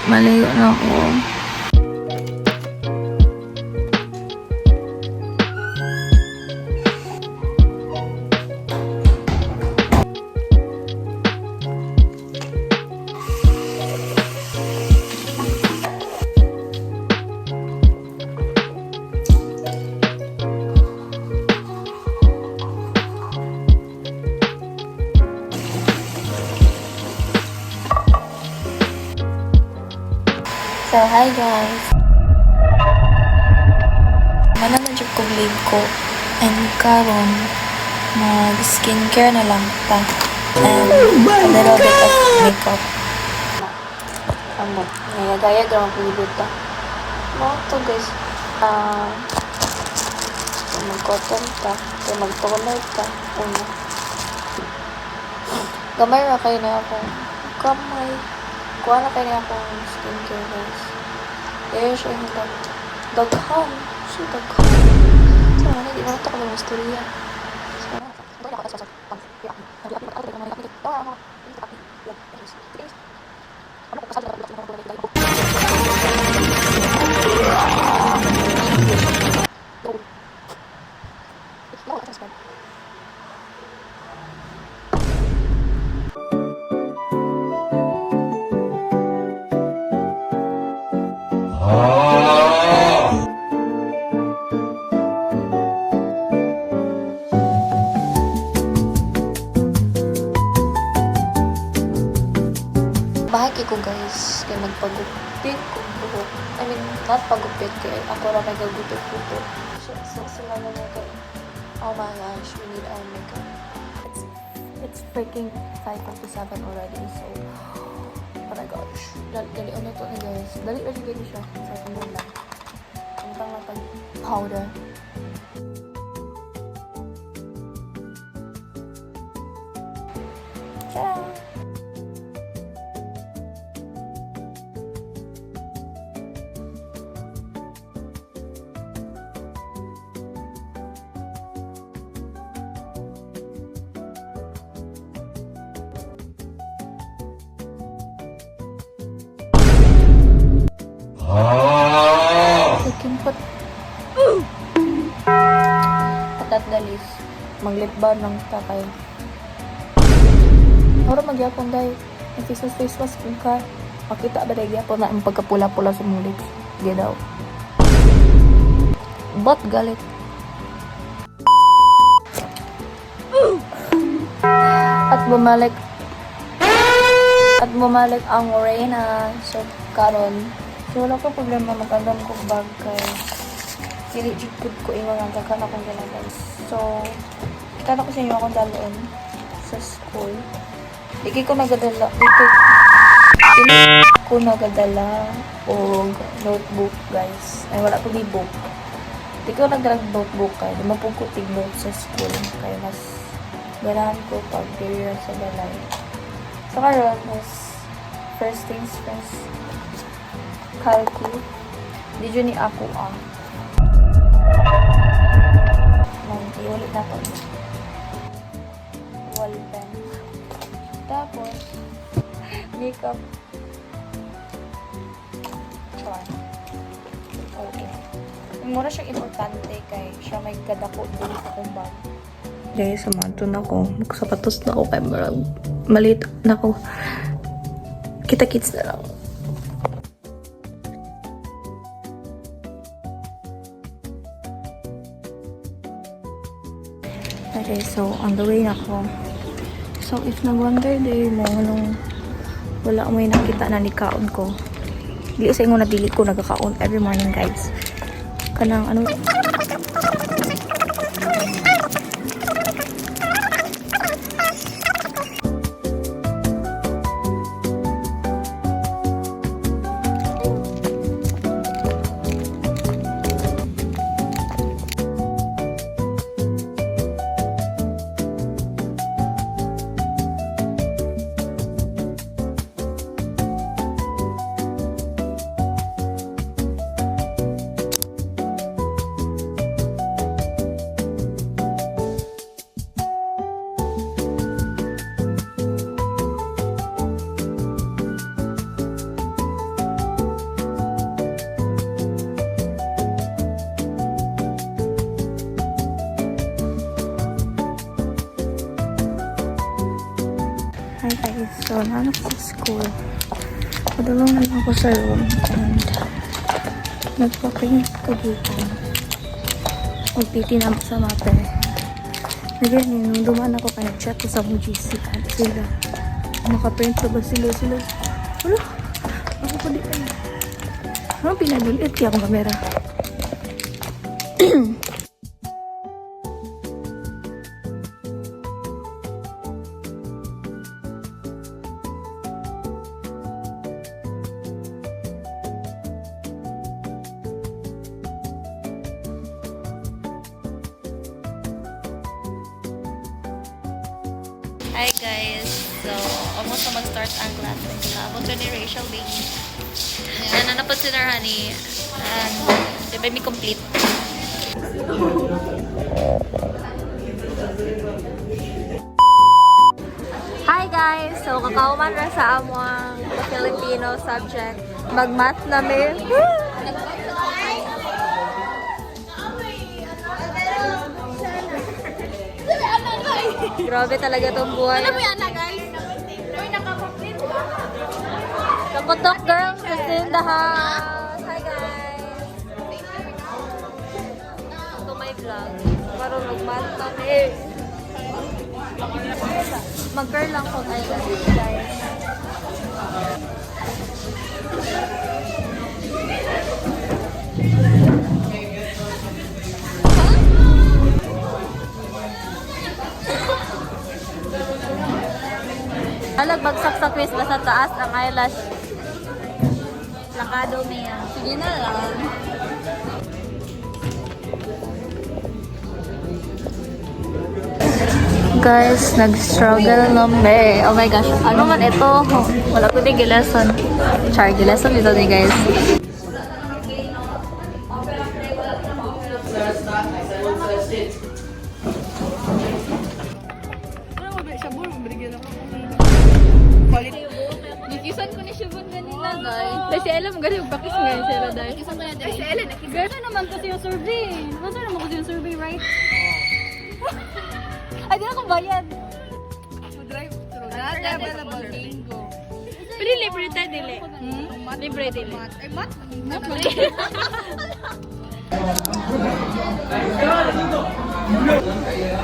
Maligo na ako. So, hi guys! Manamedyo ko blade ko. And karon mag-skincare na lang ta. And a little bit of makeup. Amo, gaya-gaya gawang kulibot ta. Mo to guys. Mag-cotton ta. Kaya mag-toner ta. Una. Gamay ra kayo na ako. Gamay. Kuha na kayo na akong skincare guys. Dahil siya yung daghan. So, daghan. So, hindi mo ito ka ng istorya. So, hindi ako sa bahagi ko guys, kaya nagpagupit ko buhok. I mean, not pagupit, kaya ako lang nagagupit ko. So, sila na nga kayo. Oh my gosh, we need our makeup. It's freaking 5:57 already, so, oh my gosh. Dali, ano to na guys? Dali gani siya. Sa tumulong lang. Ang pang powder. Ciao! Kimpot. At the least, mag-lip balm lang takay. Oro magyapon dahil. Face wash kung ka. Makita ba dahil yapon na ang pagkapula-pula sa mong lips. Sige daw. But galit. At bumalik ang Reyna. So, karon. So, wala ko problema mag-andam ko bag kay kili-jikod ko iwan ang takan akong ganagan. So, kita ko sa inyo akong daloon sa school. Hindi ko nagadala og notebook guys. Ay, wala ko ni book. Hindi ko nagdrag notebook kay di mapugkutig note sa school. Kaya mas ganahan ko pag period sa balay. So, karon mas first things first. Kalki. Di dyan ni ako iulit na to. Wall pen. Tapos, makeup. Char. Okay. Mura siyang importante kay siya may gadako din sa akong bag. Guys, samanto na ako. Magsapatos na ako kay maliit na ako. Kita-kits na lang. Okay, so on the way na ako. So if nag-wonder day mo nung wala mo yung nakita na nikaon ko, dili sa inyo na dili ko nagkakaon every morning guys. Kanang ano So, nahanap ko sa school. Padulong na lang ako sa room. And, nagpa-print ko dito. Magpiti na ako sa mape. Nagyan yun, nung dumaan ako kaya nag-chat ko sa MGC. At sila, nakaprint na ba sila? Wala, ako pa di kayo. Ano pinagulit? Kaya akong kamera. Hi guys! So, almost na mag-start ang classes. Naabot ko ni Rachel Baby. Yan, nanapod si Narhani. And, di ba may complete? Hi guys! So, kakauman ra sa among Filipino subject. Mag-math namin. Grabe talaga tong buhay. Alam mo yan na guys? Uy, nakapaprint ba? Kaputok girls is in the house. Hi guys! Ito my vlog. Parang mag-math namin. Mag-curl lang po tayo guys. Halag bagsak sa quiz na sa taas ang eyelash. Lakado niya. Sige na lang. Guys, nag-struggle namin. Oh my gosh. Ano man ito? Wala ko din gileson. Char, gileson dito ni guys. Nikisan ko ni Shubon ganina guys. Kasi alam mo ganun, bakit mo ganun sila dahil? Nikisan ko na dahil. Kasi Ellen, gano'n naman kasi yung survey. Basta naman kasi yung survey, right? Ay, di na akong bayad. Drive through. Nada available bingo. Pero libre tayo dili. Libre dili. Ay, mat?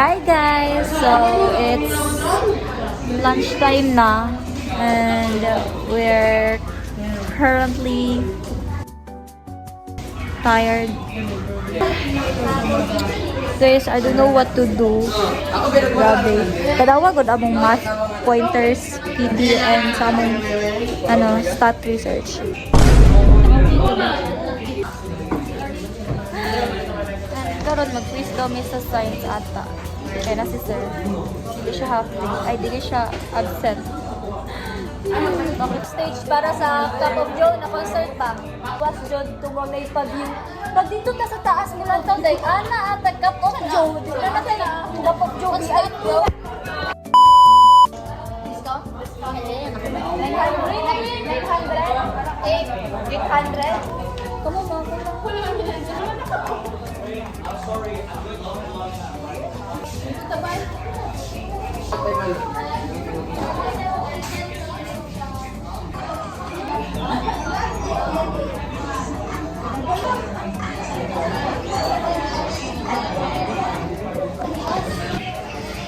Hi guys! So, it's lunchtime na. And we're currently tired. Guys, I don't know what to do. Grabe. Kadawa gud among math pointers, PD, and sa among stat research. And karon mag-quiz daw mi sa science ata. Kaya na si sir. Hindi siya half day. Ay, hindi siya absent. Stage para sa Cup of Joe na concert pa. Was John tumulay pa-view. Pag dito ta sa taas nila to, day, ana at Cup of Joe. Dito na tayo. Cup of Joe, VIP. 800? Come on, mom. I'm sorry.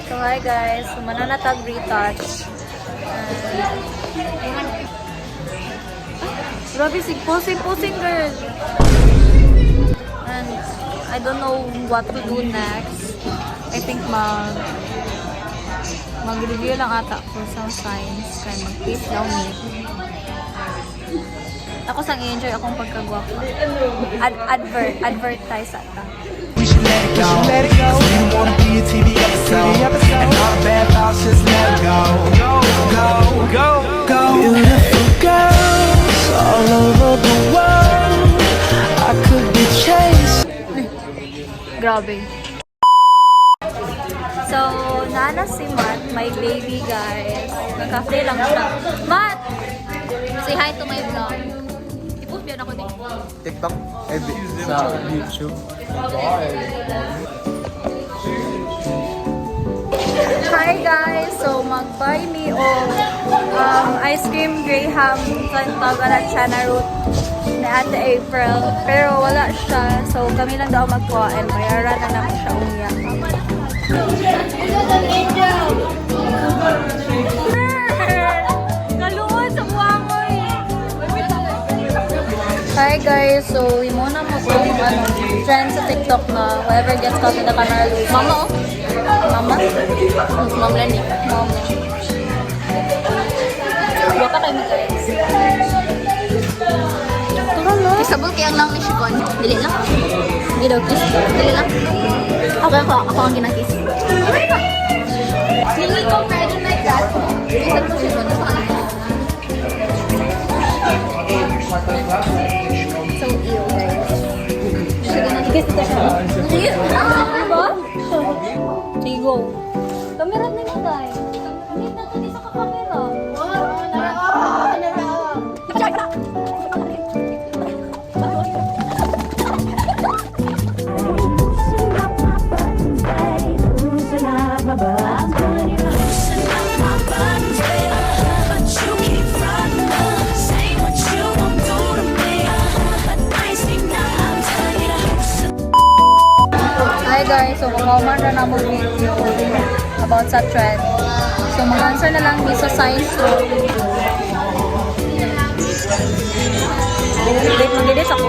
So hi guys, sumana na tag retouch. Grabe sig posing girl. And I don't know what to do next. I think mag-review lang ata ko sa science kaya mag-taste daw me. Ako sang i-enjoy akong pagkagwapo. Advertise ata. We should let it go. Cause we don't wanna be a TV episode. And all the bad thoughts, just let it go. Go. Beautiful girls all over the world. I could be chased. Grabe. So, nana si Matt, my baby guys. Nag-cafe lang siya. Matt! Say hi to my vlog. I-post yan ako din. TikTok, sa YouTube. Hi guys! So, mag-buy me of ice cream Graham sa Tagana Chana Root ni Ate April. Pero wala siya. So, kami lang daw magkuha and bayaran na naman siya unya. Kaluon sa buwangoy! Hi guys! So, imo na mo kung trend sa TikTok na whoever gets caught in the camera loses. Mama oh! Mama? Mom lang eh. Mom. Huwag ka kayo mag-guys. Turo no? Isabol kaya lang ni Shikon. Dili lang. Hindi daw kiss. Dili lang. Okay ako. Ako ang ginakiss. Hindi ko pwede na i-gas. Isa mo Shikon. So ew guys. Kiss ito siya. Diba? Sige go. Kamera na nga guys. Kamera na ito sa kamera. Hi guys, so kumaman na namang video about sa trend. So mag-answer na lang sa science law. Break mag-edit ako.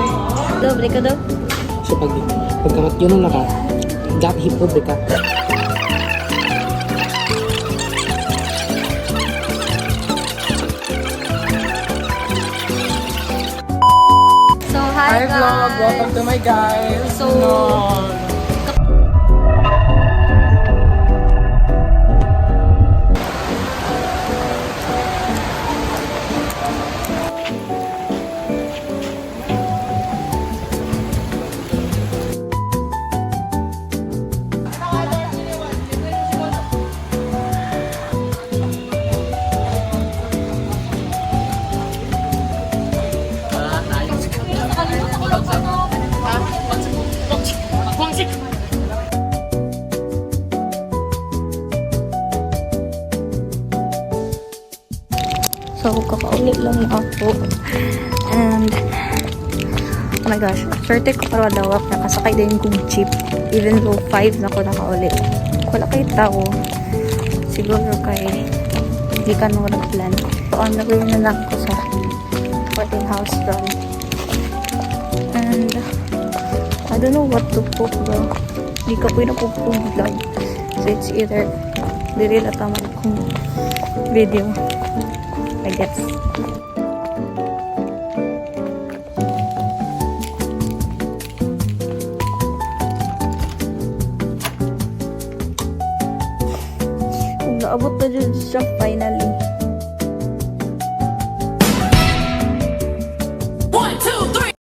Daw, break ka daw. So pagkamat yun na ka, got hip hop ka. So hi guys. vlog, welcome to my guys. So, So, kakaulit lang ako. And, oh my gosh, swerte ko para dawak nakasakay din kong jeep. Even though 5 na ko nakaulit. Wala kay tao. Siguro kay hindi ka nung plan. So, on the way na lang ko sa boarding house run. And, I don't know what to put though. Hindi ka po yung vlog. So, it's either dili na tama kong video. I guess. Kung naabot na dyan siya finally.